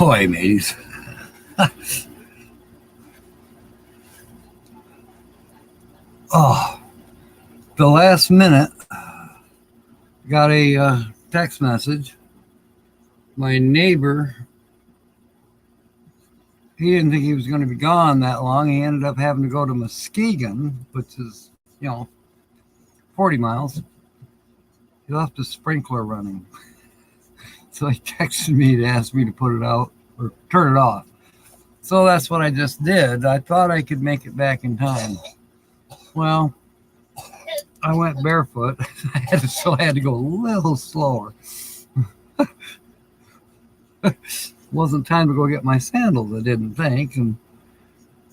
Ahoy, mateys. Oh, the last minute, got a text message. My neighbor, he didn't think he was going to be gone that long. He ended up having to go to Muskegon, which is, 40 miles. He left the sprinkler running. So he texted me to ask me to put it out or turn it off. So that's what I just did. I thought I could make it back in time. Well, I went barefoot, so I had to go a little slower. Wasn't time to go get my sandals, I didn't think, and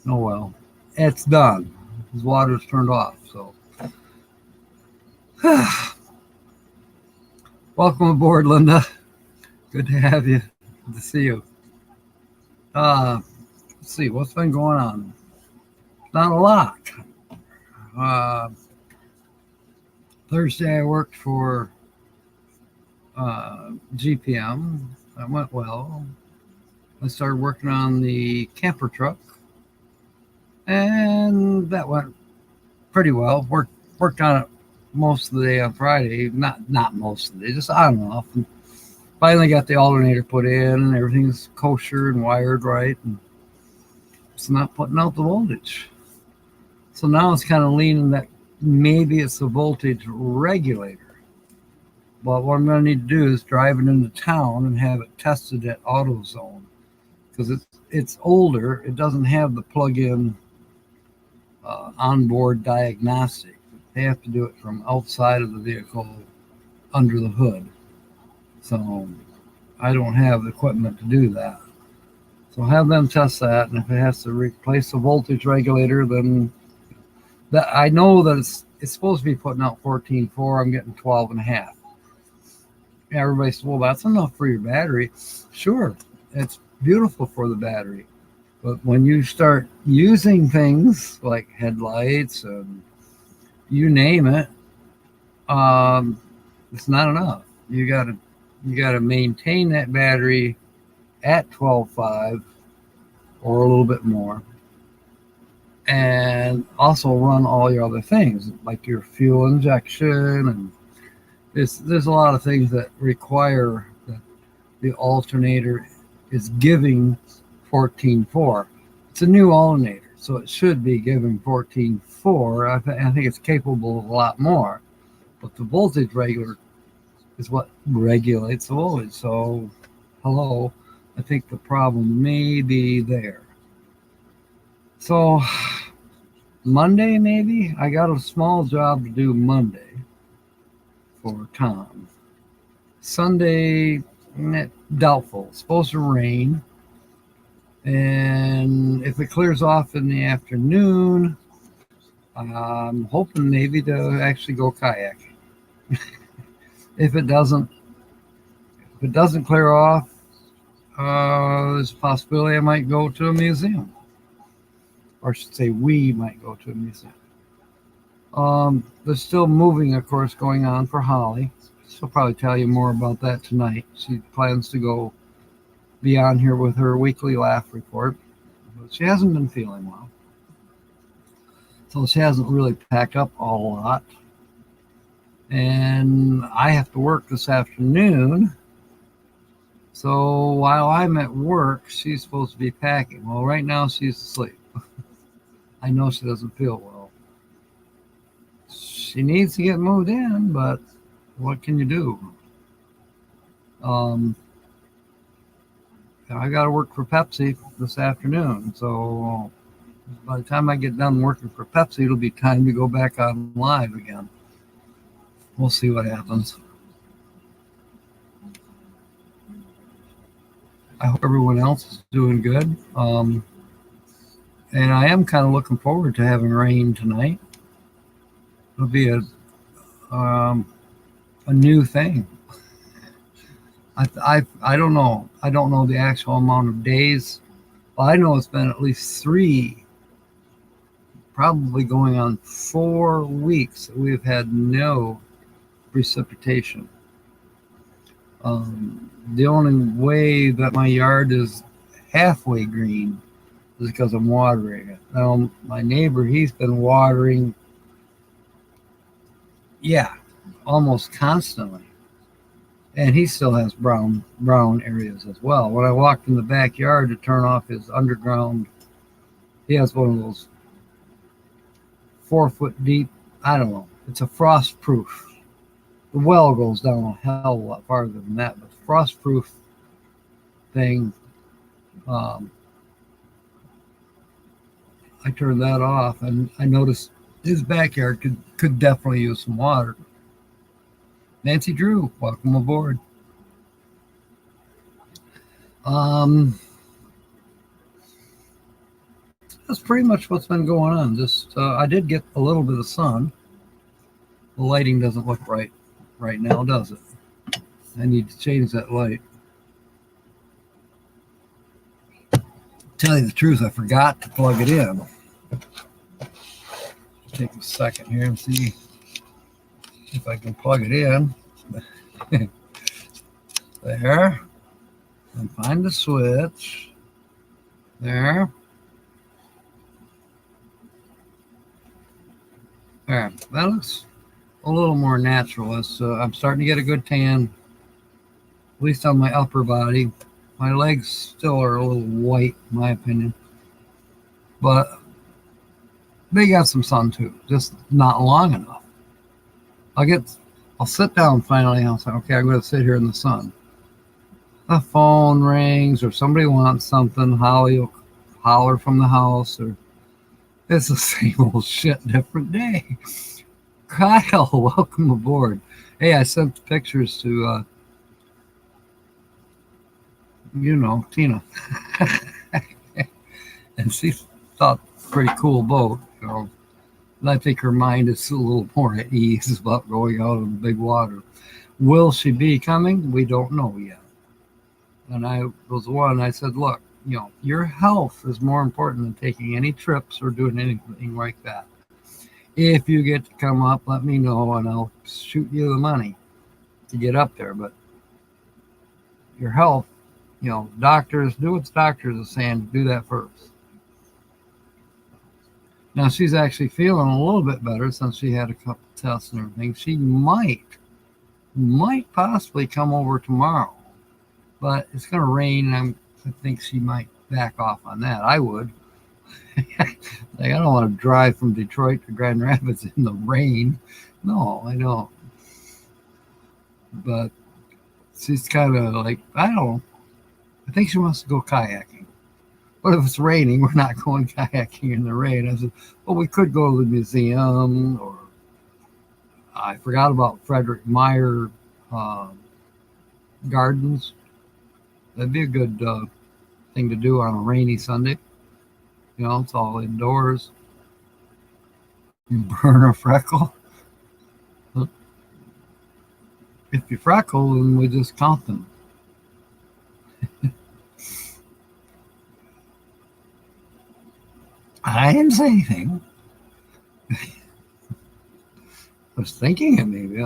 oh well, it's done. His water's turned off, so. Welcome aboard, Linda. Good to have you. Good to see you. Let's see, what's been going on? Not a lot. Thursday I worked for GPM. That went well. I started working on the camper truck, and that went pretty well. Worked on it most of the day on Friday. Not most of the day, just on and off. And finally got the alternator put in, and everything's kosher and wired right, and it's not putting out the voltage. So now it's kind of leaning that maybe it's the voltage regulator. But what I'm going to need to do is drive it into town and have it tested at AutoZone, because it's older. It doesn't have the plug-in onboard diagnostic. They have to do it from outside of the vehicle under the hood. So I don't have the equipment to do that. So I'll have them test that, and if it has to replace the voltage regulator, then that I know that it's supposed to be putting out 14.4. I'm getting 12.5. Everybody says, well, that's enough for your battery. Sure, it's beautiful for the battery. But when you start using things like headlights and you name it, it's not enough. You gotta maintain that battery at 12.5 or a little bit more, and also run all your other things like your fuel injection, and there's a lot of things that require that the alternator is giving 14.4. It's a new alternator, so it should be giving 14.4. I think it's capable of a lot more, but the voltage regulator is what regulates the voltage. So, hello, I think the problem may be there. So, Monday maybe? I got a small job to do Monday for Tom. Sunday, doubtful. It's supposed to rain. And if it clears off in the afternoon, I'm hoping maybe to actually go kayaking. If it doesn't clear off, there's a possibility I might go to a museum. Or I should say we might go to a museum. There's still moving, of course, going on for Holly. She'll probably tell you more about that tonight. She plans to go be on here with her weekly laugh report. But she hasn't been feeling well. So she hasn't really packed up a lot. And I have to work this afternoon. So while I'm at work, she's supposed to be packing. Well, right now she's asleep. I know she doesn't feel well. She needs to get moved in, but what can you do? I got to work for Pepsi this afternoon. So by the time I get done working for Pepsi, it'll be time to go back on live again. We'll see what happens. I hope everyone else is doing good. And I am kind of looking forward to having rain tonight. It'll be a new thing. I don't know. I don't know the actual amount of days. Well, I know it's been at least 3, probably going on 4 weeks that we've had no precipitation. The only way that my yard is halfway green is because I'm watering it. Now, my neighbor, he's been watering, yeah, almost constantly. And he still has brown areas as well. When I walked in the backyard to turn off his underground, he has one of those 4 foot deep, I don't know, it's a frost proof. The well goes down a hell of a lot farther than that, but frost proof thing, um, I turned that off and I noticed his backyard could definitely use some water. Nancy Drew, welcome aboard. That's pretty much what's been going on. Just I did get a little bit of sun. The lighting doesn't look right now, does it? I need to change that light. Tell you the truth, I forgot to plug it in. Take a second here and see if I can plug it in. There. And find the switch. There. There. That looks a little more natural. I'm starting to get a good tan, at least on my upper body. My legs still are a little white, in my opinion. But they got some sun too, just not long enough. I'll sit down finally and I'll say, okay, I'm going to sit here in the sun. The phone rings or somebody wants something, Holly will holler from the house, or it's the same old shit, different day. Kyle, welcome aboard. Hey, I sent pictures to, Tina. And she thought, pretty cool boat, And I think her mind is a little more at ease about going out in big water. Will she be coming? We don't know yet. And I said, look, your health is more important than taking any trips or doing anything like that. If you get to come up, let me know and I'll shoot you the money to get up there. But your health, doctors, do what doctors are saying, do that first. Now she's actually feeling a little bit better since she had a couple tests and everything. She might possibly come over tomorrow, but it's going to rain, and I think she might back off on that. I would. I don't want to drive from Detroit to Grand Rapids in the rain. No, I don't. But she's kind of like, I don't know. I think she wants to go kayaking. But if it's raining, we're not going kayaking in the rain. I said, well, we could go to the museum, or I forgot about Frederick Meyer Gardens. That'd be a good thing to do on a rainy Sunday. It's all indoors. You burn a freckle. If you freckle, then we just count them. I didn't say anything. I was thinking it maybe.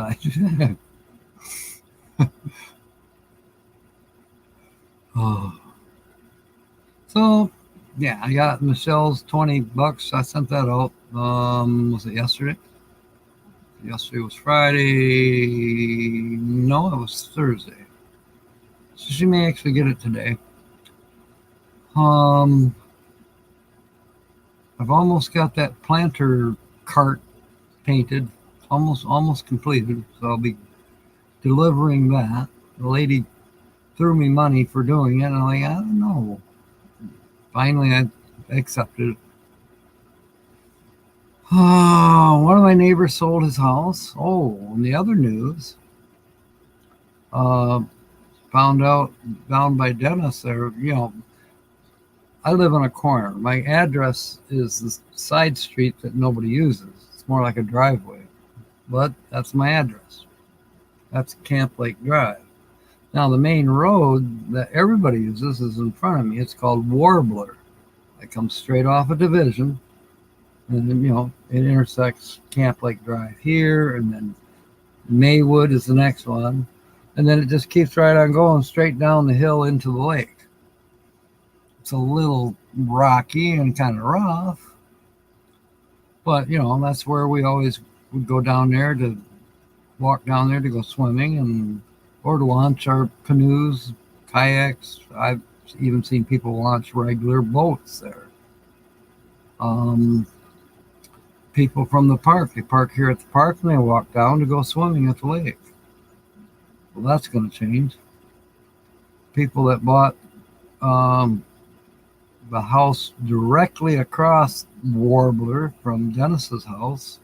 Oh. So, yeah, I got Michelle's $20. I sent that out. Was it yesterday? Yesterday was Friday. No, it was Thursday. So she may actually get it today. I've almost got that planter cart painted, almost completed. So I'll be delivering that. The lady threw me money for doing it, and I'm like, I don't know. Finally, I accepted it. One of my neighbors sold his house. Oh, and the other news, found out down by Dennis there, I live on a corner. My address is the side street that nobody uses. It's more like a driveway, but that's my address. That's Camp Lake Drive. Now, the main road that everybody uses is in front of me. It's called Warbler. It comes straight off of Division, and then, it intersects Camp Lake Drive here, and then Maywood is the next one. and then it just keeps right on going straight down the hill into the lake. It's a little rocky and kind of rough, but that's where we always would go down there to walk down there to go swimming and or to launch our canoes, kayaks. I've even seen people launch regular boats there. People from the park, they park here at the park and they walk down to go swimming at the lake. Well, that's going to change. People that bought the house directly across Warbler from Dennis's house,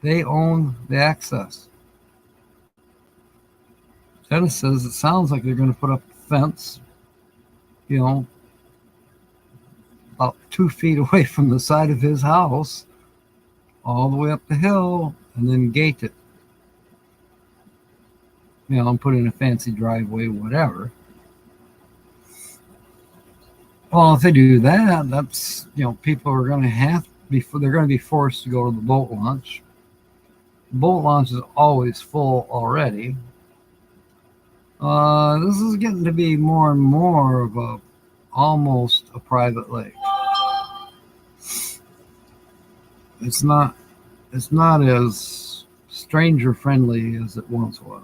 they own the access. Dennis says it sounds like they're going to put up a fence, about 2 feet away from the side of his house, all the way up the hill, and then gate it. And put in a fancy driveway, whatever. Well, if they do that, that's, people are going to they're going to be forced to go to the boat launch. The boat launch is always full already. This is getting to be more and more of almost a private lake. It's not as stranger friendly as it once was.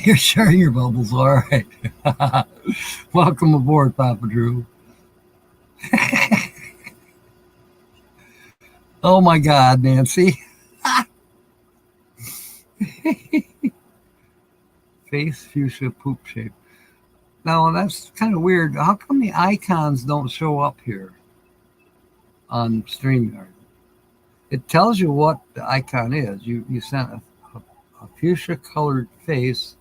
You're sharing your bubbles, all right. Welcome aboard, Papa Drew. Oh my God, Nancy. Face fuchsia poop shape. Now that's kind of weird. How come the icons don't show up here on StreamYard? It tells you what the icon is. You sent a fuchsia colored face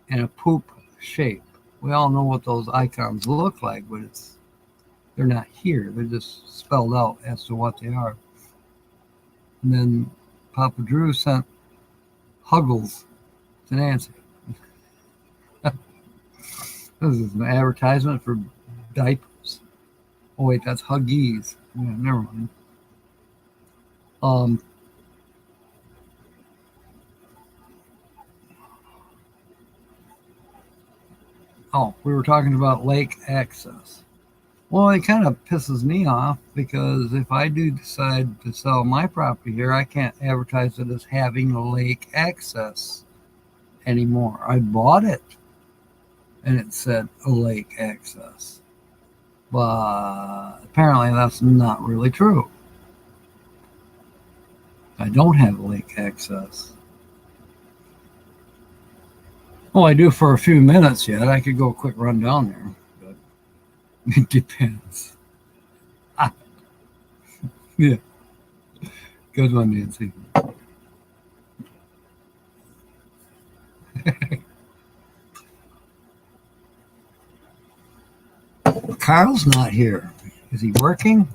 and a poop shape. We all know what those icons look like, but they're not here. They're just spelled out as to what they are. And then Papa Drew sent Huggles to Nancy. This is an advertisement for diapers. Oh wait, that's Huggies. Yeah, never mind. We were talking about lake access. Well, it kind of pisses me off because if I do decide to sell my property here, I can't advertise it as having a lake access anymore. I bought it and it said a lake access. But apparently that's not really true. I don't have lake access. Well, I do for a few minutes yet. I could go a quick run down there, but it depends. Yeah. Good one, Nancy. Carl's not here. Is he working?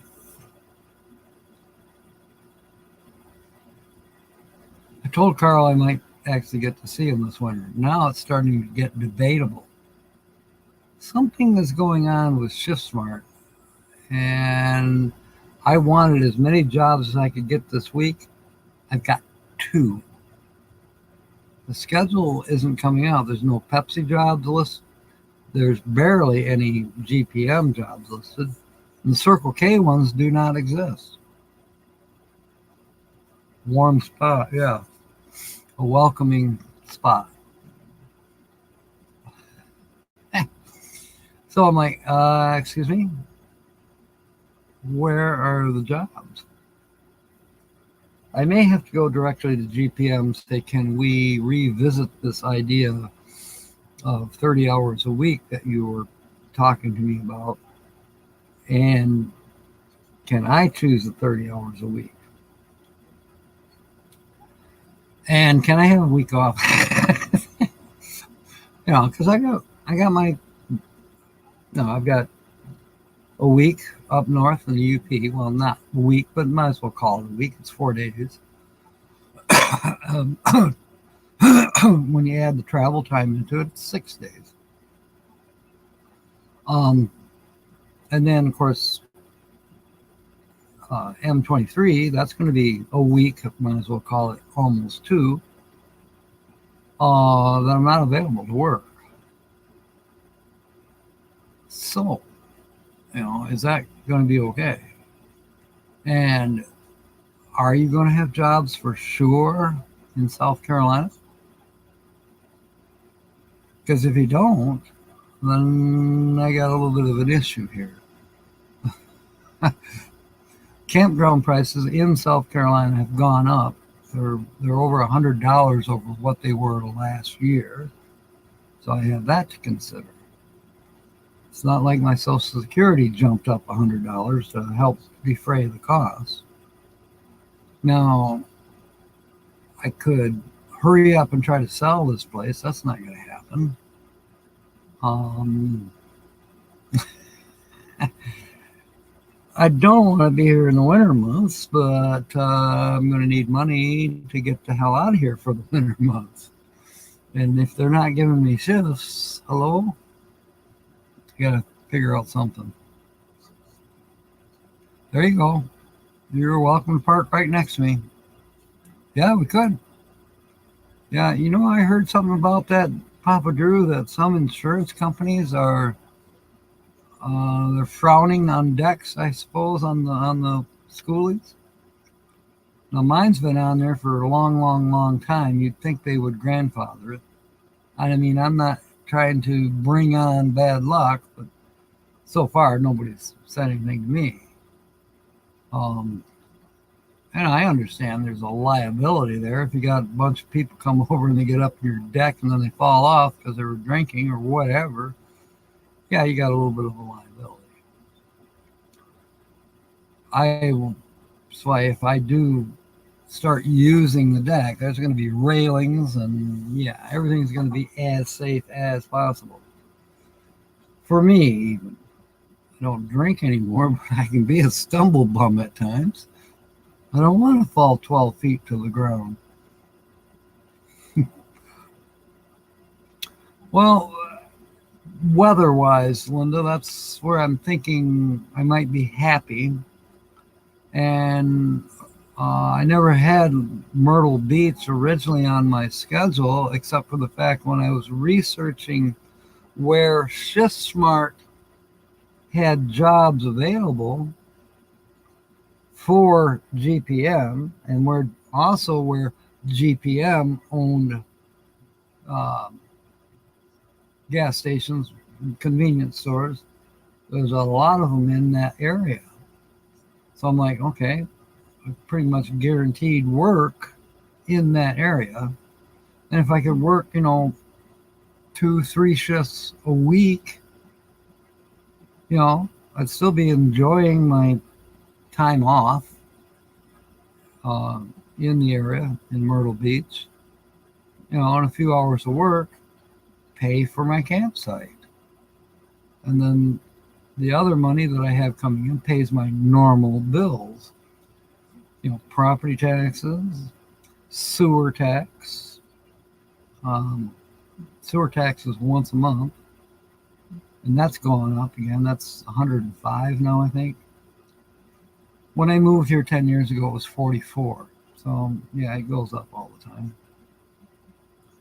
I told Carl I might actually get to see him this winter. Now it's starting to get debatable. Something is going on with ShiftSmart, and I wanted as many jobs as I could get this week. I've got 2. The schedule isn't coming out. There's no Pepsi jobs listed. There's barely any GPM jobs listed. And the Circle K ones do not exist. Warm spot, yeah. A welcoming spot. So I'm like, excuse me? Where are the jobs? I may have to go directly to GPM and say, can we revisit this idea of 30 hours a week that you were talking to me about? And can I choose the 30 hours a week? And can I have a week off? Because I've got a week up north in the UP. Well, not a week, but might as well call it a week. It's 4 days. When you add the travel time into it, it's 6 days. And then, of course, M23, that's going to be a week, might as well call it almost two, that I'm not available to work. So, is that going to be okay? And are you going to have jobs for sure in South Carolina? Because if you don't, then I got a little bit of an issue here. Campground prices in South Carolina have gone up. They're over $100 over what they were last year. So I have that to consider. It's not like my Social Security jumped up $100 to help defray the cost. Now, I could hurry up and try to sell this place. That's not going to happen. I don't want to be here in the winter months, but I'm going to need money to get the hell out of here for the winter months. And if they're not giving me shifts, hello? You got to figure out something. There you go. You're welcome to park right next to me. Yeah, we could. Yeah, I heard something about that, Papa Drew, that some insurance companies are they're frowning on decks, I suppose, on the schoolies. Now, mine's been on there for a long, long, long time. You'd think they would grandfather it. I mean, I'm not trying to bring on bad luck, but so far nobody's said anything to me. And I understand there's a liability there. If you got a bunch of people come over and they get up your deck and then they fall off because they were drinking or whatever, yeah, you got a little bit of a liability. That's why if I do start using the deck, there's going to be railings and yeah, everything's going to be as safe as possible. For me, even. I don't drink anymore, but I can be a stumble bum at times. I don't want to fall 12 feet to the ground. Well, weather-wise, Linda, that's where I'm thinking I might be happy. And I never had Myrtle Beach originally on my schedule, except for the fact when I was researching where ShiftSmart had jobs available for GPM, and where GPM owned gas stations, convenience stores. There's a lot of them in that area. So I'm like, okay, pretty much guaranteed work in that area. And if I could work, 2-3 shifts a week, I'd still be enjoying my time off in the area in Myrtle Beach, and a few hours of work, pay for my campsite. And then the other money that I have coming in pays my normal bills, property taxes, sewer tax. Sewer tax is once a month, and that's going up again. That's 105 now, I think. When I moved here 10 years ago, it was 44. So, yeah, it goes up all the time.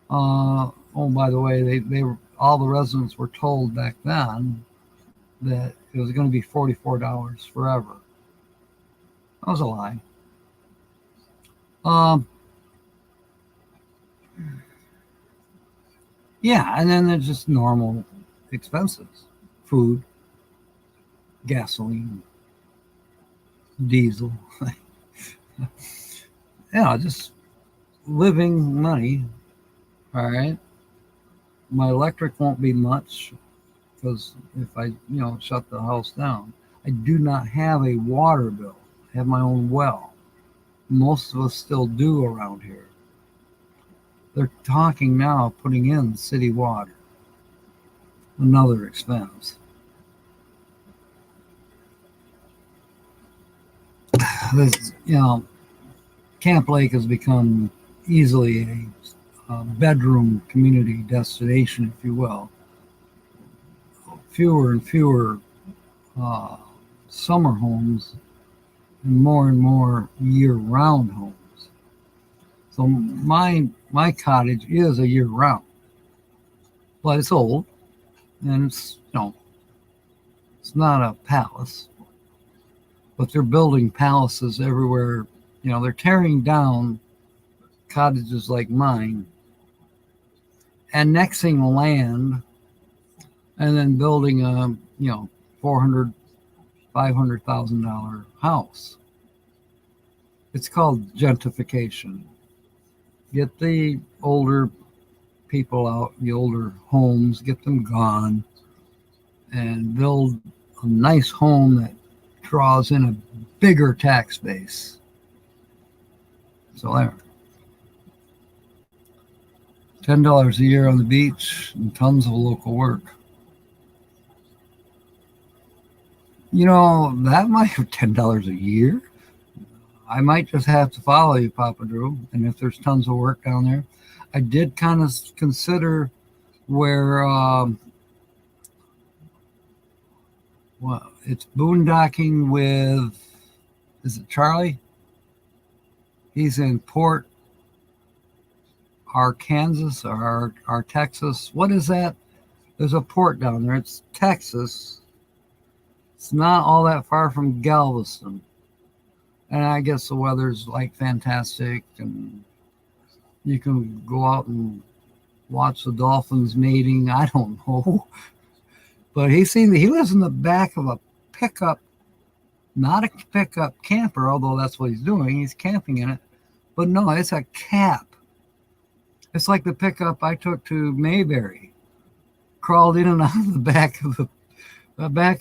By the way, they were, all the residents were told back then that it was going to be $44 forever. That was a lie. Yeah, and then there's just normal expenses. Food, gasoline, diesel. Just living money. All right. My electric won't be much because if I, shut the house down, I do not have a water bill. I have my own well. Most of us still do around here. They're talking now of putting in city water. Another expense. This, Camp Lake has become easily a bedroom community destination, if you will. Fewer and fewer summer homes and more year-round homes. So my cottage is a year-round, but it's old, and it's not a palace, but they're building palaces everywhere. They're tearing down cottages like mine, annexing land, and then building a 400, $500,000 house. It's called gentrification. Get the older people out, the older homes, get them gone, and build a nice home that draws in a bigger tax base. So there. $10 a year on the beach and tons of local work. That might have $10 a year. I might just have to follow you, Papa Drew. And if there's tons of work down there, I did kind of consider where, it's boondocking with, is it Charlie? He's in Port Arkansas or Texas. What is that? There's a port down there. It's Texas. It's not all that far from Galveston. And I guess the weather's like fantastic, and you can go out and watch the dolphins mating. I don't know. But he lives in the back of a pickup, not a pickup camper, although that's what he's doing. He's camping in it. But no, it's a cap. It's like the pickup I took to Mayberry. Crawled in and out of the back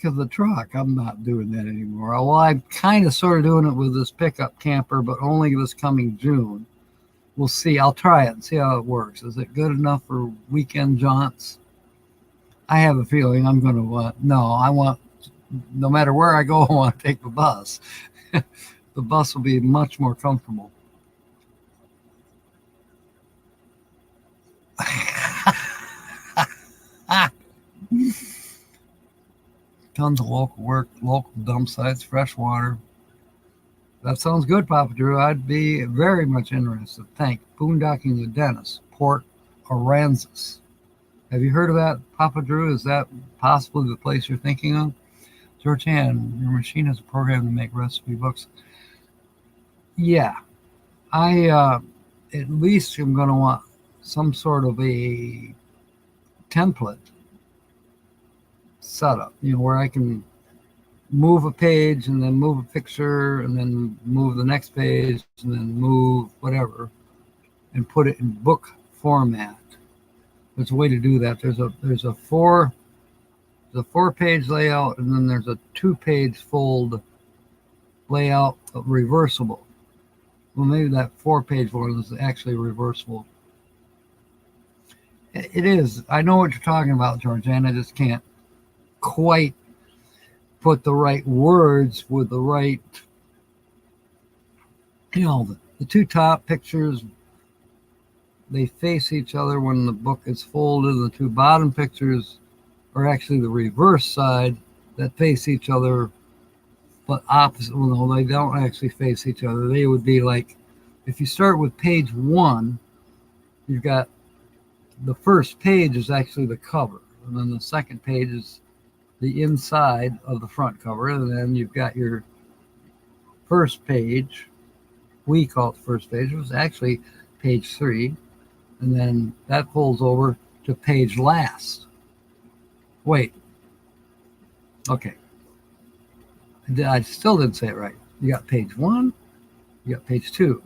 of the truck. I'm not doing that anymore. Well, I'm kind of sort of doing it with this pickup camper, but only this coming June. We'll see. I'll try it and see how it works. Is it good enough for weekend jaunts? I have a feeling I'm going to no matter where I go, I want to take the bus. The bus will be much more comfortable. Tons of local work, local dump sites, fresh water. That sounds good, Papa Drew. I'd be very much interested. Boondocking with Dennis, Port Aransas. Have you heard of that, Papa Drew? Is that possibly the place you're thinking of? Georgianne, your machine has a program to make recipe books. Yeah. I at least am going to want some sort of a template setup, where I can move a page and then move a picture and then move the next page and then move whatever and put it in book format. There's a way to do that. There's a four-page layout, and then there's a 2-page fold layout, reversible. Well, maybe that 4-page one is actually reversible. It is. I know what you're talking about, Georgianne. I just can't quite put the right words with the right, the two top pictures, they face each other when the book is folded. The two bottom pictures are actually the reverse side that face each other, but opposite. Well, no, they don't actually face each other. They would be like, if you start with page 1, you've got the first page is actually the cover, and then the second page is the inside of the front cover, and then you've got your first page. We call it the first page. It was actually page 3, and then that pulls over to page last. Wait. Okay. I still didn't say it right. You got page 1, you got page 2,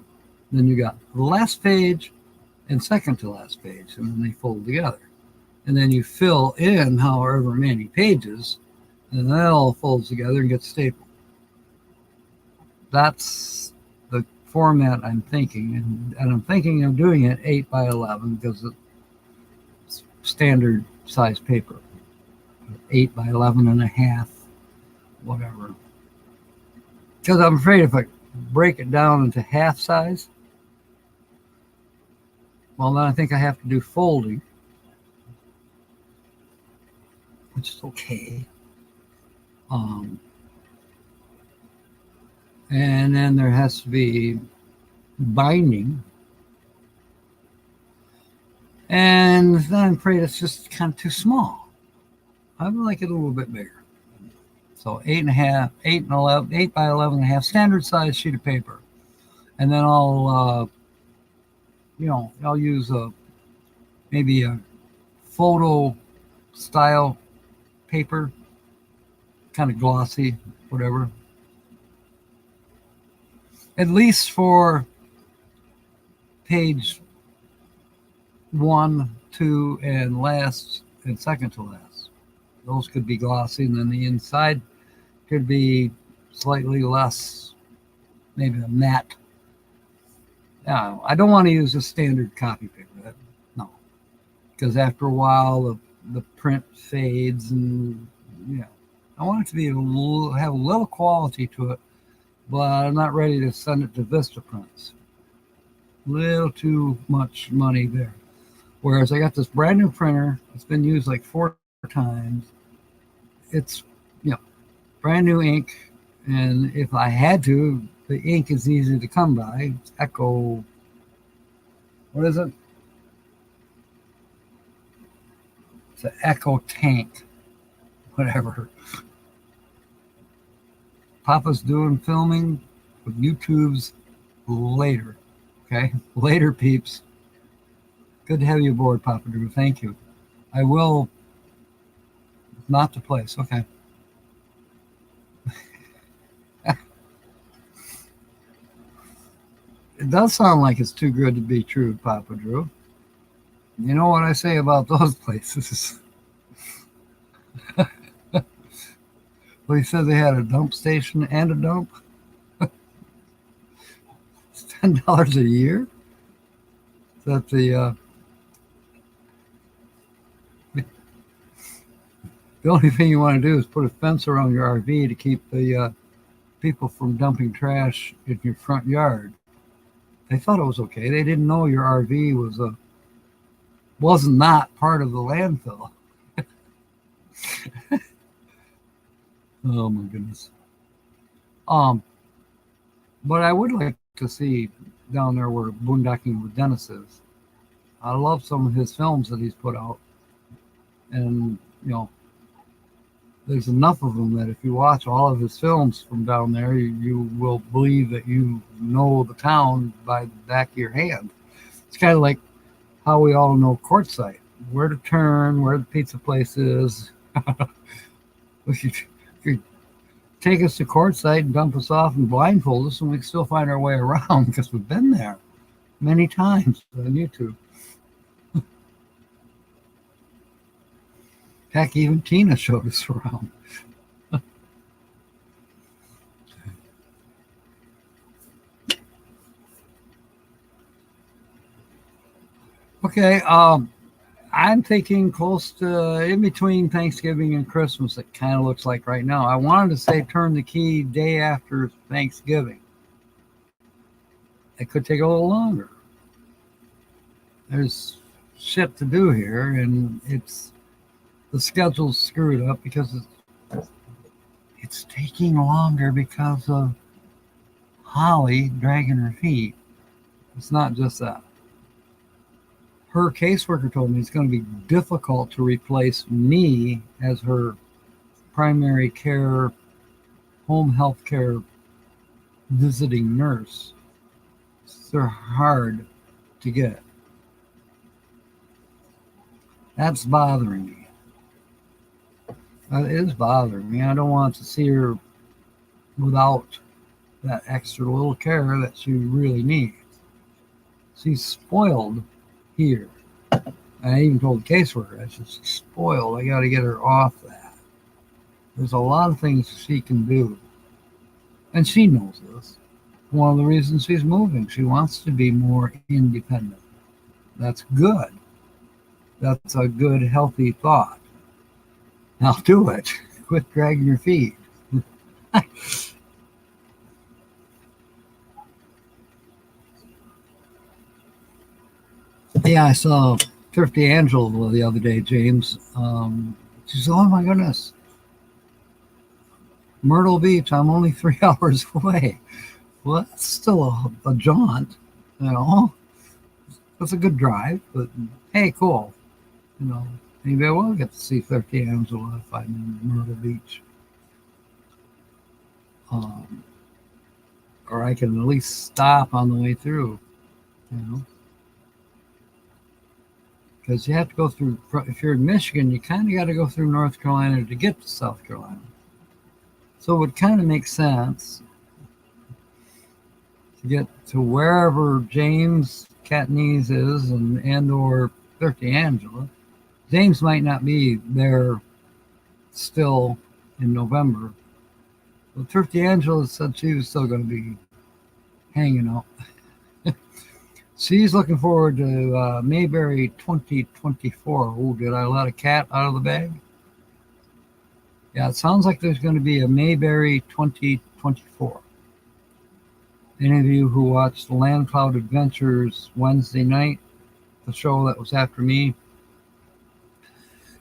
then you got the last page and second to last page, and then they fold together. And then you fill in however many pages, and that all folds together and gets stapled. That's the format I'm thinking, and I'm thinking of doing it 8 by 11 because it's standard size paper. 8 by 11 and a half, whatever. Because I'm afraid if I break it down into half size, well, then I think I have to do folding, which is okay. And then there has to be binding. And then I'm afraid it's just kind of too small. I would like it a little bit bigger. So 8.5, 8 and 11, 8 by 11.5, standard size sheet of paper. And then I'll use maybe a photo style paper, kind of glossy, whatever. At least for page 1, 2, and last and second to last. Those could be glossy, and then the inside could be slightly less, maybe a matte. I don't want to use a standard copy paper. No, because after a while the print fades, and I want it to be have a little quality to it, but I'm not ready to send it to Vista Prints. Little too much money there. Whereas I got this brand new printer. It's been used like 4 times. It's brand new ink, and if I had to, the ink is easy to come by. It's Echo. What is it? It's an Echo Tank. Whatever. Papa's doing filming with YouTube's later. Okay? Later, peeps. Good to have you aboard, Papa Drew. Thank you. I will. Not the place. Okay. It does sound like it's too good to be true, Papa Drew. You know what I say about those places? Well, he said they had a dump station and a dump. It's $10 a year. Is that the only thing you want to do is put a fence around your RV to keep the people from dumping trash in your front yard. They thought it was okay. They didn't know your RV was not part of the landfill. Oh my goodness. But I would like to see down there where Boondocking with Dennis is. I love some of his films that he's put out, and there's enough of them that if you watch all of his films from down there, you will believe that you know the town by the back of your hand. It's kind of like how we all know Quartzsite, where to turn, where the pizza place is. If you take us to Quartzsite and dump us off and blindfold us, and we can still find our way around because we've been there many times on YouTube. Heck, even Tina showed us around. Okay, I'm thinking close to in between Thanksgiving and Christmas. It kind of looks like right now. I wanted to say turn the key day after Thanksgiving. It could take a little longer. There's shit to do here, and the schedule's screwed up because it's taking longer because of Holly dragging her feet. It's not just that. Her caseworker told me it's going to be difficult to replace me as her primary care, home health care visiting nurse. They're hard to get. That's bothering me. That is bothering me. I don't want to see her without that extra little care that she really needs. She's spoiled here. I even told the caseworker, I said, she's spoiled. I got to get her off that. There's a lot of things she can do. And she knows this. One of the reasons she's moving, she wants to be more independent. That's good. That's a good, healthy thought. Now do it. Quit dragging your feet. Yeah, I saw Thrifty Angela the other day, James. She said, oh my goodness. Myrtle Beach, I'm only 3 hours away. Well, that's still a jaunt, you know. That's a good drive, but hey, cool. You know, maybe I will get to see 30 Angela if I'm in Myrtle Beach. Um, or I can at least stop on the way through, you know. Because you have to go through, if you're in Michigan, you kind of got to go through North Carolina to get to South Carolina. So it would kind of make sense to get to wherever James Catnese is and or 30 Angela. James might not be there still in November. But 30 Angela said she was still going to be hanging out. She's looking forward to Mayberry 2024. Oh, did I let a cat out of the bag? Yeah, it sounds like there's going to be a Mayberry 2024. Any of you who watched the Land Cloud Adventures Wednesday night, the show that was after me,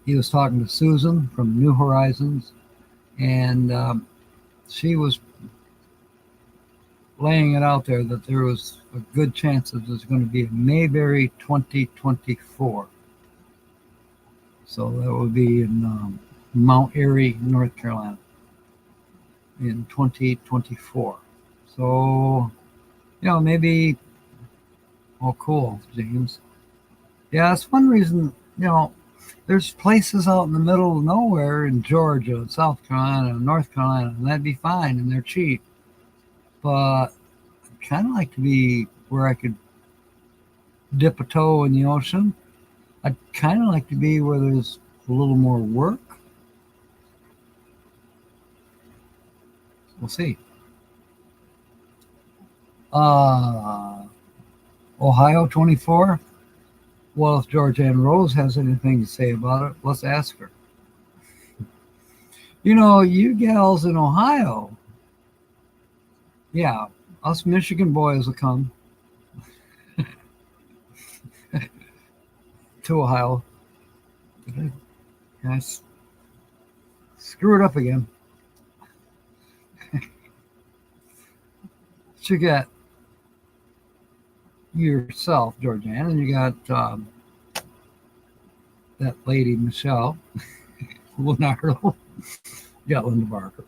he was talking to Susan from New Horizons, and she was laying it out there that there was a good chance that there's going to be a Mayberry 2024. So that would be in Mount Airy, North Carolina in 2024. So, you know, maybe, oh, cool, James. Yeah, that's one reason, you know, there's places out in the middle of nowhere in Georgia, South Carolina, North Carolina, and that'd be fine, and they're cheap. But I'd kind of like to be where I could dip a toe in the ocean. I'd kind of like to be where there's a little more work. We'll see. Ohio 24. Well, if Georgianne Rose has anything to say about it, let's ask her. You know, you gals in Ohio, yeah, us Michigan boys will come to Ohio. Yes. Screw it up again. You got yourself, Georgianne, and you got that lady, Michelle Leonardo. You got Linda Barker.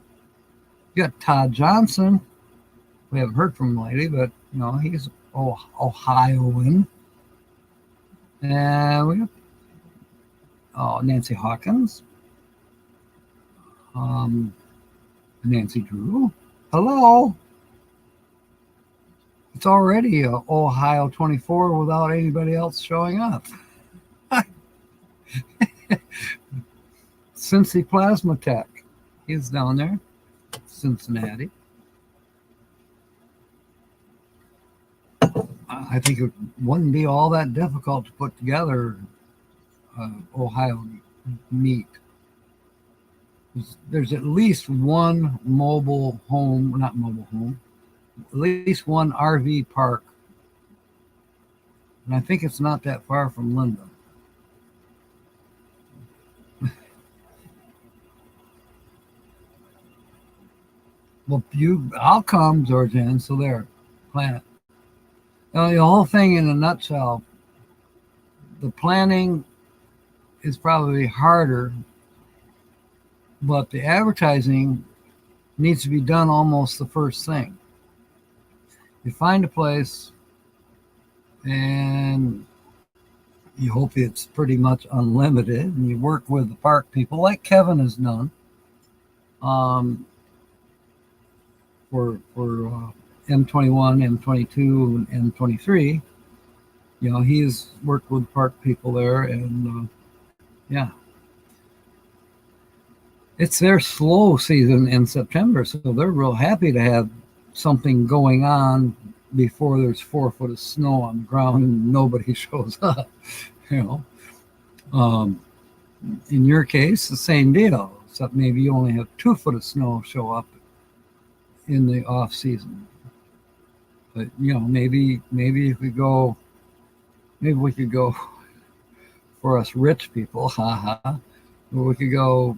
You got Todd Johnson. We haven't heard from him lately, but, you know, he's Ohioan. And we got Nancy Hawkins. Nancy Drew. Hello. It's already Ohio 24 without anybody else showing up. Cincy Plasma Tech. He's down there, Cincinnati. I think it wouldn't be all that difficult to put together Ohio meet. There's at least one mobile home, not mobile home, at least one RV park. And I think it's not that far from Linda. Well, I'll come, Georgianne, so there, plan it. The whole thing in a nutshell, the planning is probably harder, but the advertising needs to be done almost the first thing. You find a place and you hope it's pretty much unlimited, and you work with the park people like Kevin has done for M21, M22, and M23. You know, he's worked with park people there, and yeah. It's their slow season in September, so they're real happy to have something going on before there's 4 foot of snow on the ground and nobody shows up, you know. In your case, the same deal, except maybe you only have 2 foot of snow show up in the off season. But, you know, maybe if we go, maybe we could go for us rich people, haha, we could go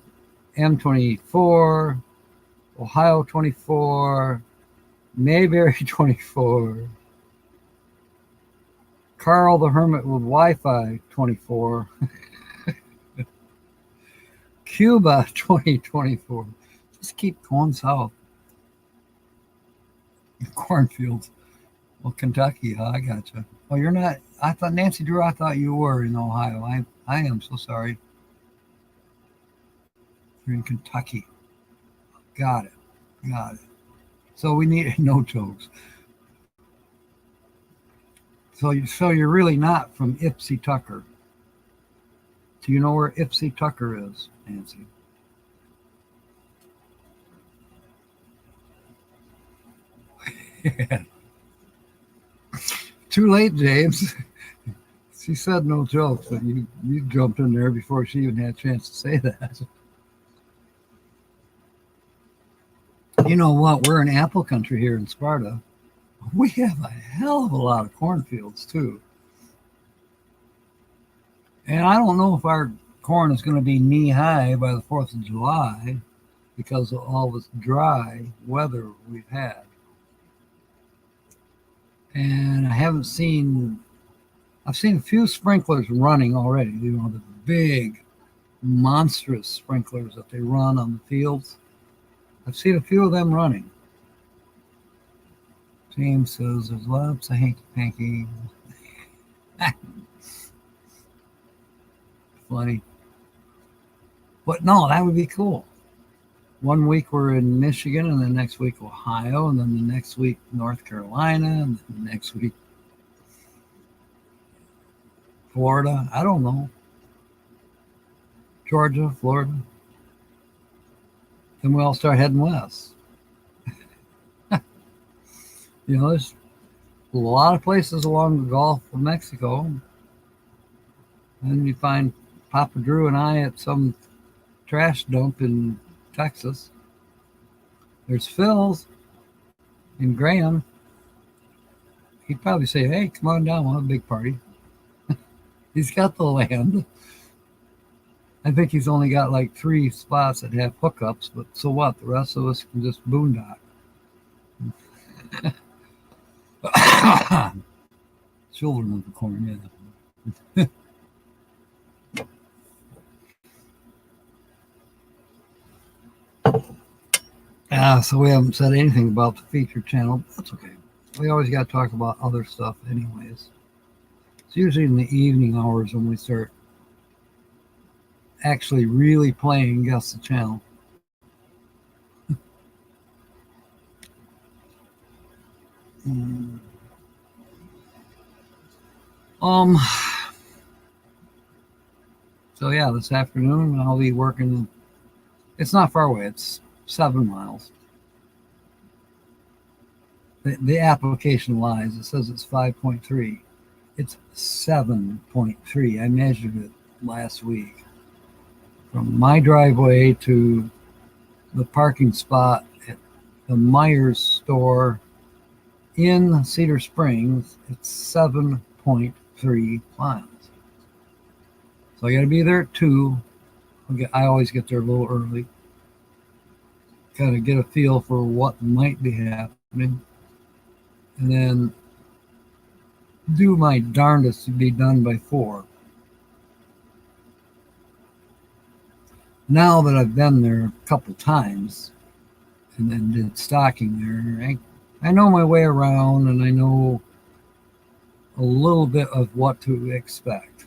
M24 Ohio 24, Mayberry 24, Carl the Hermit with Wi-Fi 24, Cuba 2024. Just keep going south. Cornfields. Well, Kentucky, huh? I gotcha. Oh, you're not. I thought Nancy Drew. I thought you were in Ohio. I am so sorry. You're in Kentucky. Got it. Got it. So we need no jokes. So you're really not from Ipsy Tucker. Do you know where Ipsy Tucker is, Nancy? Yeah. Too late, James. She said no jokes, but you jumped in there before she even had a chance to say that. You know what? We're in apple country here in Sparta. We have a hell of a lot of cornfields, too. And I don't know if our corn is going to be knee-high by the 4th of July because of all this dry weather we've had. And I've seen a few sprinklers running already, you know, the big, monstrous sprinklers that they run on the fields. I've seen a few of them running. James says there's lots of hanky-panky. Funny. But no, that would be cool. One week we're in Michigan, and the next week Ohio, and then the next week North Carolina, and then the next week Florida. I don't know. Georgia, Florida. Then we all start heading west. You know, there's a lot of places along the Gulf of Mexico. And you find Papa Drew and I at some trash dump in Texas. There's Phil's in Graham. He'd probably say, hey, come on down, we'll have a big party. He's got the land. I think he's only got like 3 spots that have hookups, but so what? The rest of us can just boondock. Children of the corn, yeah. So we haven't said anything about the feature channel. That's okay. We always got to talk about other stuff anyways. It's usually in the evening hours when we start actually really playing Guess the Channel. So yeah, this afternoon I'll be working. It's not far away. It's 7 miles. The application lies. It says it's 5.3. It's 7.3. I measured it last week. From my driveway to the parking spot at the Myers store in Cedar Springs, it's 7.3 miles. So I got to be there at 2. I always get there a little early. Kind of get a feel for what might be happening. And then do my darndest to be done by 4. Now that I've been there a couple times and then did stocking there, I know my way around and I know a little bit of what to expect.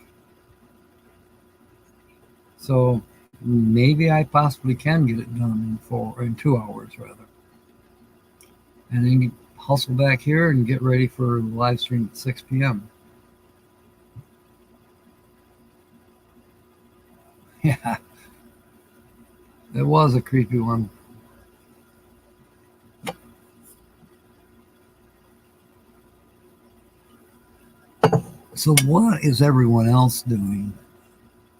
So maybe I possibly can get it done in 2 hours rather. And then hustle back here and get ready for the live stream at 6 p.m. Yeah, it was a creepy one. So what is everyone else doing?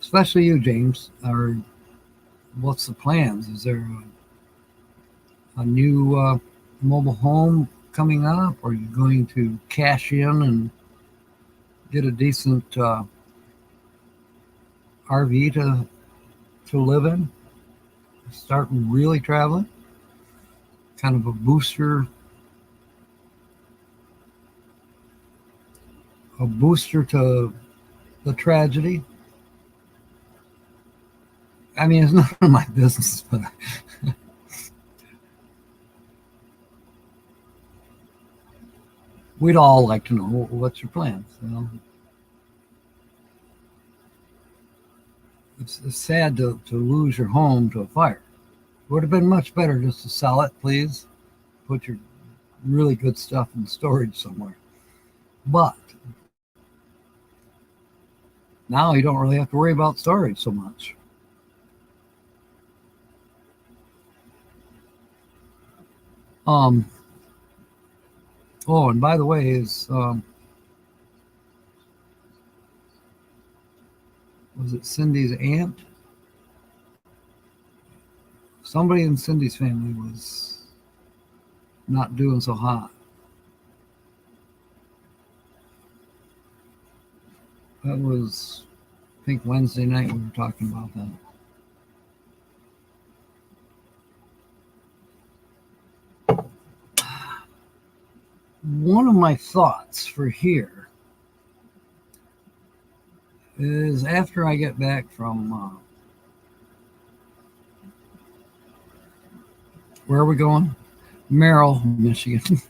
Especially you, James. Or what's the plans? Is there a new mobile home coming up? Or are you going to cash in and get a decent RV to live in? Start really traveling? kind of a booster to the tragedy. I mean, it's none of my business, but we'd all like to know what's your plans. It's sad to lose your home to a fire. It would have been much better just to sell it, please. Put your really good stuff in storage somewhere. But now you don't really have to worry about storage so much. Oh, and by the way, was it Cindy's aunt? Somebody in Cindy's family was not doing so hot. That was, I think, Wednesday night we were talking about that. One of my thoughts for here is after I get back from where are we going? Merrill, Michigan.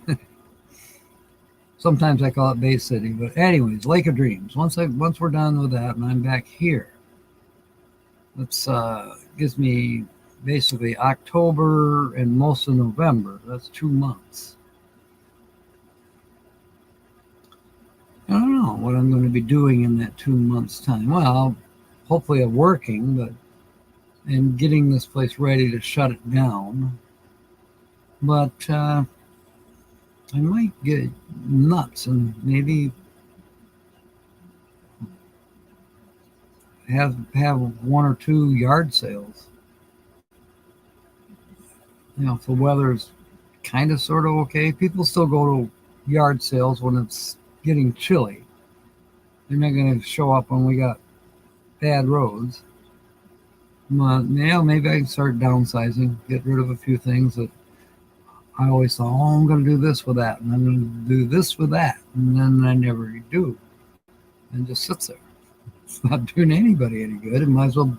Sometimes I call it Bay City, but anyways, Lake of Dreams. Once we're done with that and I'm back here, that's gives me basically October and most of November. That's 2 months. I don't know what I'm going to be doing in that 2 months' time. Well, hopefully I'm working, and getting this place ready to shut it down. But I might get nuts and maybe have 1 or 2 yard sales. If the weather's kind of sort of okay, people still go to yard sales when it's getting chilly. They're not going to show up when we got bad roads. But maybe I can start downsizing, get rid of a few things that I always thought, I'm going to do this with that, and I'm going to do this with that, and then I never do, and just sits there. It's not doing anybody any good. It might as well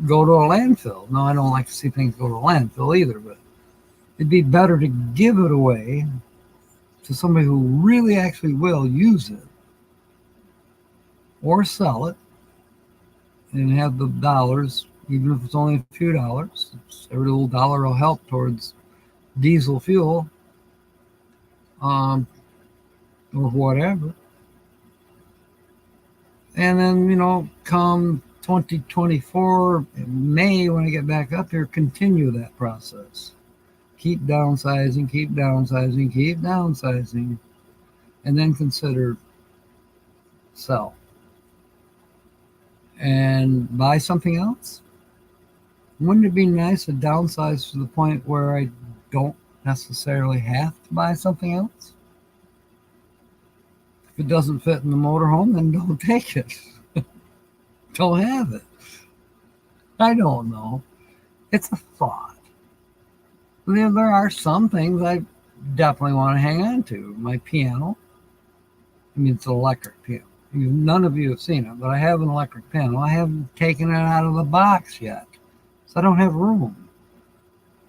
go to a landfill. No, I don't like to see things go to a landfill either, but it'd be better to give it away to somebody who really actually will use it, or sell it and have the dollars, even if it's only a few dollars. Every little dollar will help towards diesel fuel, or whatever. And then, come 2024 in May, when I get back up here, continue that process. Keep downsizing, keep downsizing, keep downsizing, and then consider sell. And buy something else? Wouldn't it be nice to downsize to the point where I don't necessarily have to buy something else? If it doesn't fit in the motorhome, then don't take it. Don't have it. I don't know. It's a thought. There are some things I definitely want to hang on to. My piano. It's an electric piano. None of you have seen it, but I have an electric piano. I haven't taken it out of the box yet, so I don't have room.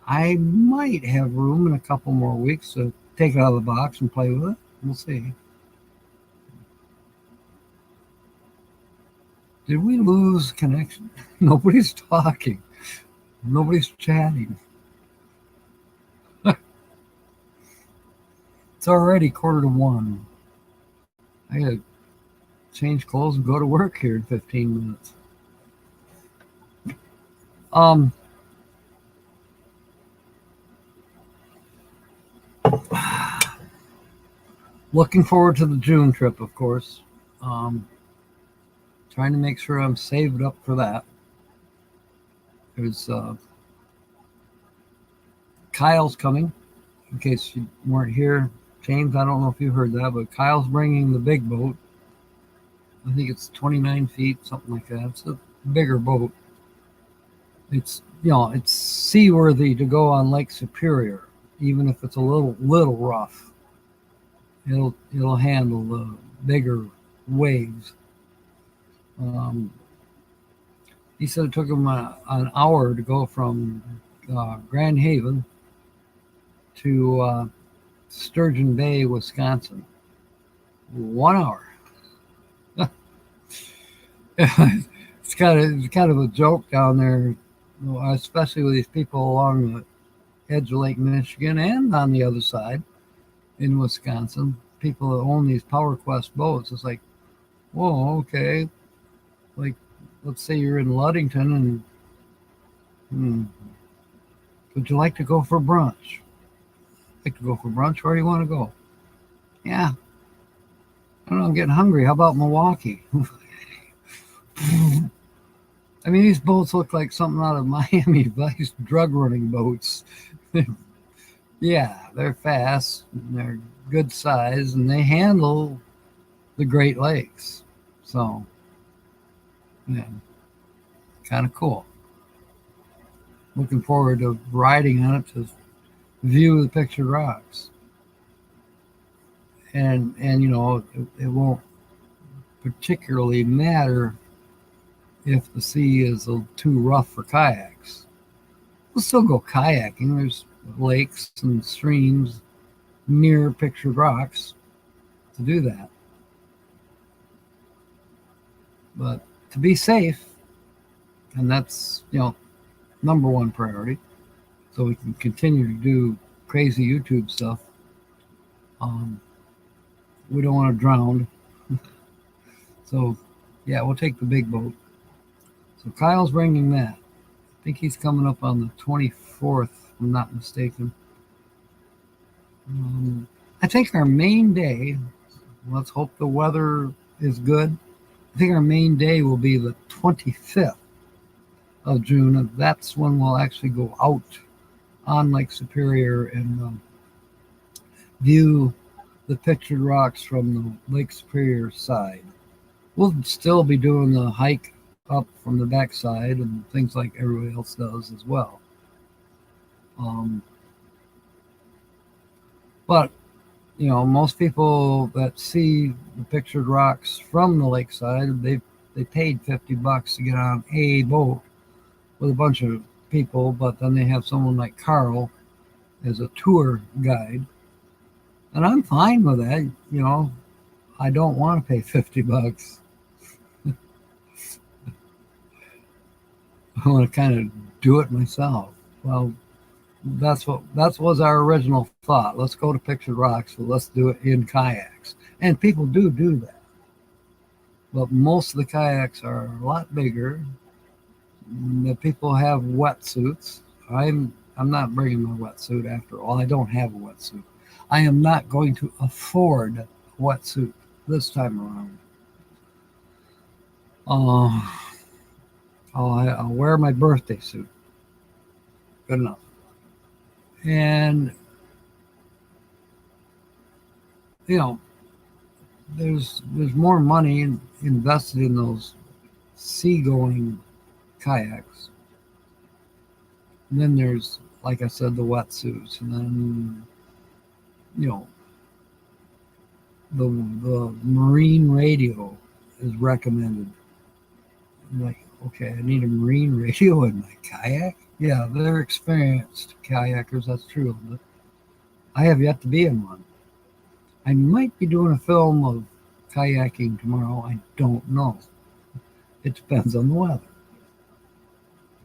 I might have room in a couple more weeks to take it out of the box and play with it. We'll see. Did we lose connection? Nobody's talking. Nobody's chatting. It's already 1:45. I gotta change clothes and go to work here in 15 minutes. Looking forward to the June trip, of course. Trying to make sure I'm saved up for that. There's Kyle's coming, in case you weren't here. James, I don't know if you heard that, but Kyle's bringing the big boat. I think it's 29 feet, something like that. It's a bigger boat. it's seaworthy to go on Lake Superior, even if it's a little rough. It'll handle the bigger waves. Um, he said it took him an hour to go from Grand Haven to Sturgeon Bay, Wisconsin. 1 hour. It's kind of a joke down there, especially with these people along the edge of Lake Michigan and on the other side in Wisconsin. People that own these Power Quest boats. It's like, whoa, okay. Like, let's say you're in Ludington and would you like to go for brunch? Like to go for brunch? Where do you want to go? Yeah, I don't know. I'm getting hungry. How about Milwaukee? I mean, these boats look like something out of Miami Vice drug running boats. Yeah, they're fast, and they're good size, and they handle the Great Lakes. So, yeah, kind of cool. Looking forward to riding on it to view the pictured rocks. And it won't particularly matter if the sea is too rough for kayaks. We'll still go kayaking. There's lakes and streams near pictured rocks to do that. But to be safe, and that's number one priority, so we can continue to do crazy YouTube stuff. We don't want to drown. So, yeah, we'll take the big boat. So Kyle's bringing that. I think he's coming up on the 24th, if I'm not mistaken. I think our main day, let's hope the weather is good. I think our main day will be the 25th of June, and that's when we'll actually go out on Lake Superior and view the pictured rocks from the Lake Superior side. We'll still be doing the hike up from the backside and things like everybody else does as well. But most people that see the pictured rocks from the lakeside, they paid $50 to get on a boat with a bunch of people, but then they have someone like Carl as a tour guide, and I'm fine with that. I don't want to pay $50. I want to kind of do it myself. Well, that was our original thought. Let's go to pictured rocks, so let's do it in kayaks, and people do that. But most of the kayaks are a lot bigger. The people have wetsuits. I'm not bringing my wetsuit after all. I don't have a wetsuit. I am not going to afford a wetsuit this time around. I'll wear my birthday suit. Good enough. And there's more money invested in those seagoing kayaks. And then there's, like I said, the wetsuits, and then the marine radio is recommended. I'm like, okay, I need a marine radio in my kayak. Yeah, they're experienced kayakers, that's true, but I have yet to be in one. I might be doing a film of kayaking tomorrow. I don't know. It depends on the weather.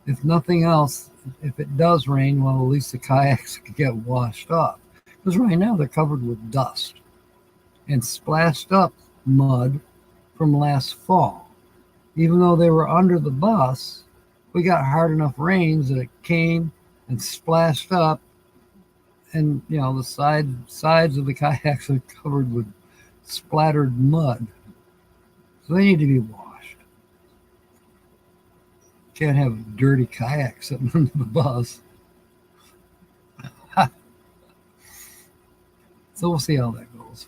If nothing else, if it does rain, well, at least the kayaks can get washed off. Because right now they're covered with dust and splashed up mud from last fall. Even though they were under the bus, we got hard enough rains that it came and splashed up, and the sides of the kayaks are covered with splattered mud. So they need to be washed. Can't have a dirty kayak sitting under the bus. So we'll see how that goes.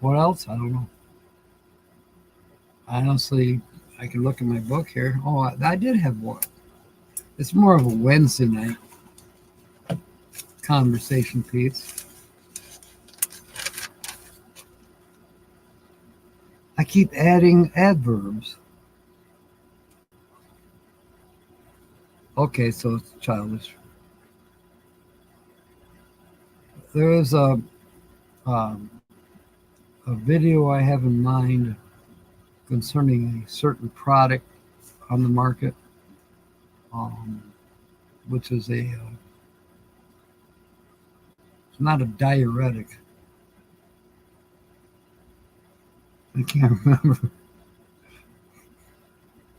What else? I don't know. Honestly, I can look at my book here. Oh, I did have one. It's more of a Wednesday night conversation piece. I keep adding adverbs. Okay, so it's childish. There is um, a video I have in mind concerning a certain product on the market, which is it's not a diuretic. I can't remember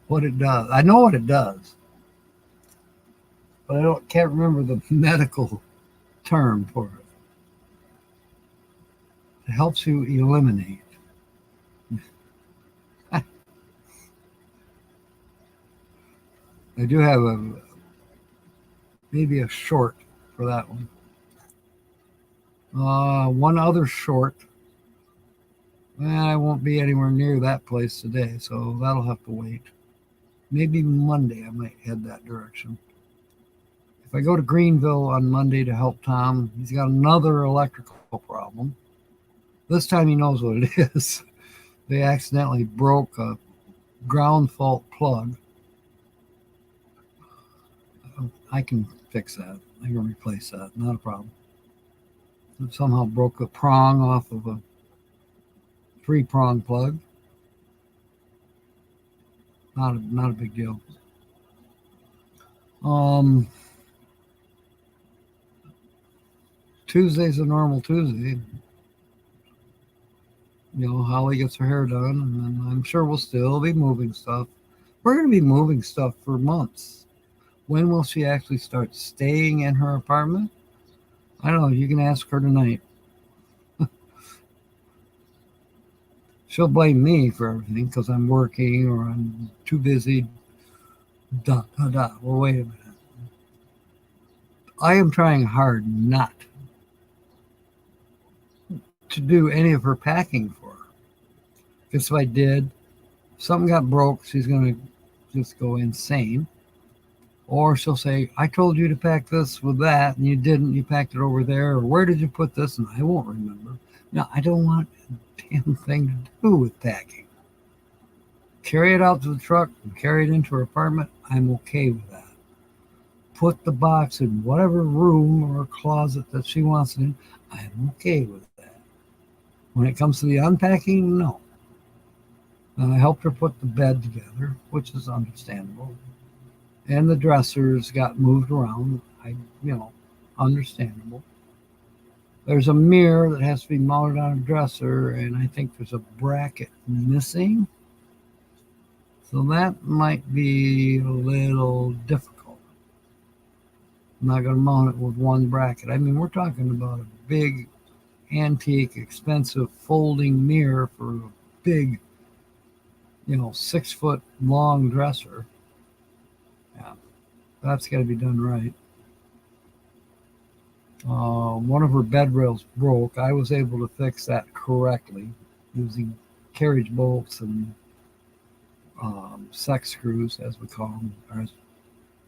what it does. I know what it does, but can't remember the medical term for it. It helps you eliminate. I do have maybe a short for that one. One other short. I won't be anywhere near that place today, so that'll have to wait. Maybe Monday I might head that direction. If I go to Greenville on Monday to help Tom, he's got another electrical problem. This time he knows what it is. They accidentally broke a ground fault plug. I can fix that. I can replace that. Not a problem. It somehow broke the prong off of a 3-prong plug. Not a big deal. Tuesday's a normal Tuesday. Holly gets her hair done, and then I'm sure we'll still be moving stuff. We're going to be moving stuff for months. When will she actually start staying in her apartment? I don't know. You can ask her tonight. She'll blame me for everything because I'm working or I'm too busy. Well, wait a minute. I am trying hard not to do any of her packing for her. Because if I did, if something got broke, she's going to just go insane. Or she'll say, I told you to pack this with that, and you didn't. You packed it over there. Or where did you put this? And I won't remember. No, I don't want a damn thing to do with packing. Carry it out to the truck and carry it into her apartment. I'm okay with that. Put the box in whatever room or closet that she wants it in. I'm okay with that. When it comes to the unpacking, no. I helped her put the bed together, which is understandable. And the dressers got moved around. Understandable. There's a mirror that has to be mounted on a dresser, and I think there's a bracket missing. So that might be a little difficult. I'm not going to mount it with one bracket. I mean, we're talking about a big, antique, expensive folding mirror for a big, 6-foot long dresser. Yeah, that's got to be done right. One of her bed rails broke. I was able to fix that correctly using carriage bolts and sex screws, as we call them. Or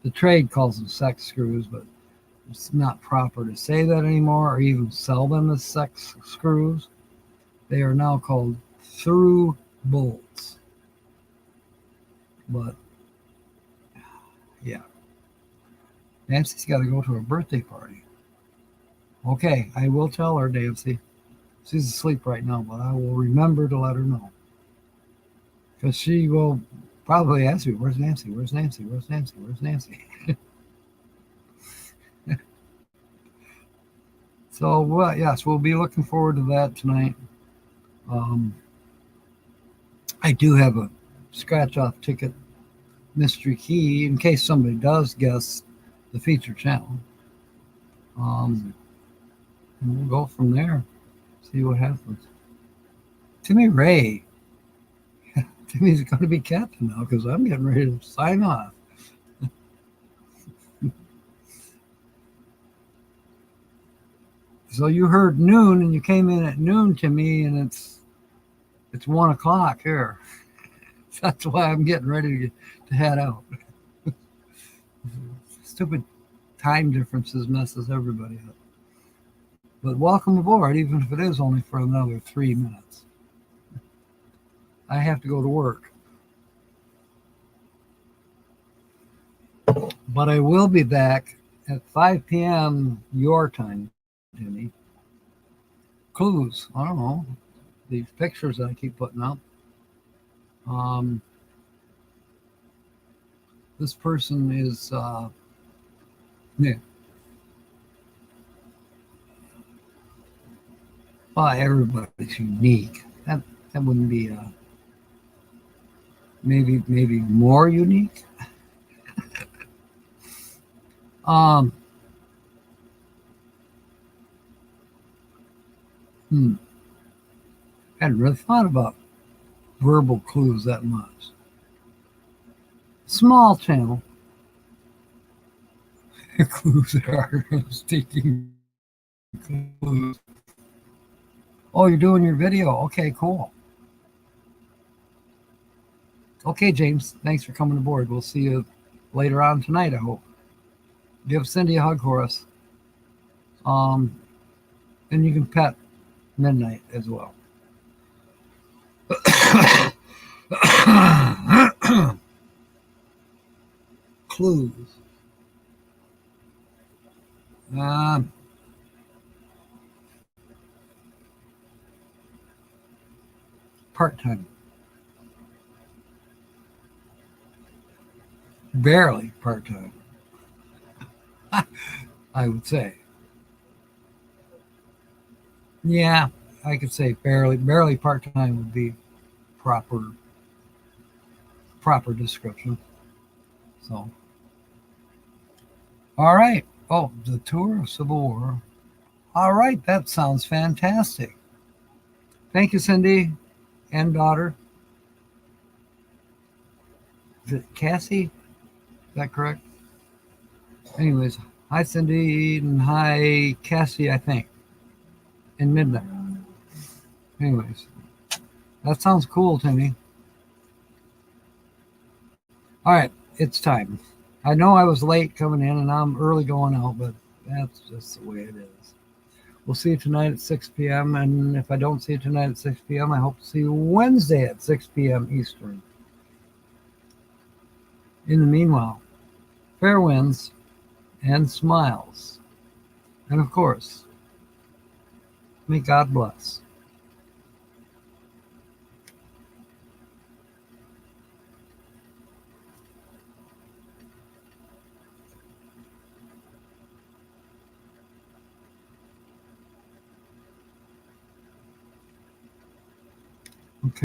the trade calls them sex screws, but it's not proper to say that anymore or even sell them as sex screws. They are now called through bolts. But yeah, Nancy's got to go to a birthday party. Okay, I will tell her, Nancy. She's asleep right now, but I will remember to let her know. Because she will probably ask me, where's Nancy? Where's Nancy? Where's Nancy? Where's Nancy? So, well, yes, we'll be looking forward to that tonight. I do have a scratch-off ticket mystery key in case somebody does guess the feature channel. And we'll go from there, see what happens. Timmy Ray. Timmy's going to be captain now because I'm getting ready to sign off. So you heard noon and you came in at noon, Timmy, and it's 1 o'clock here. That's why I'm getting ready to head out. Stupid time differences messes everybody up. But welcome aboard, even if it is only for another 3 minutes. I have to go to work. But I will be back at 5 p.m. your time, Jimmy. Clues, I don't know, these pictures that I keep putting up. This person is, yeah. Well, everybody's unique. That wouldn't be maybe more unique. Um, hadn't really thought about verbal clues that much. Small channel. Clues are sticking clues. Oh, you're doing your video. Okay, cool. Okay, James, thanks for coming aboard. We'll see you later on tonight, I hope. Give Cindy a hug for us. And you can pet Midnight as well. Clues. Part-time. Barely part-time. I would say. Yeah, I could say barely part-time would be proper description. So, all right. Oh, the tour of Civil War. All right, that sounds fantastic. Thank you, Cindy and daughter. Is it Cassie? Is that correct? Anyways, hi Cindy and hi Cassie, I think. In Midnight. Anyways, that sounds cool to me. All right, it's time. I know I was late coming in and I'm early going out, but that's just the way it is. We'll see you tonight at 6 p.m. And if I don't see you tonight at 6 p.m., I hope to see you Wednesday at 6 p.m. Eastern. In the meanwhile, fair winds and smiles. And of course, may God bless.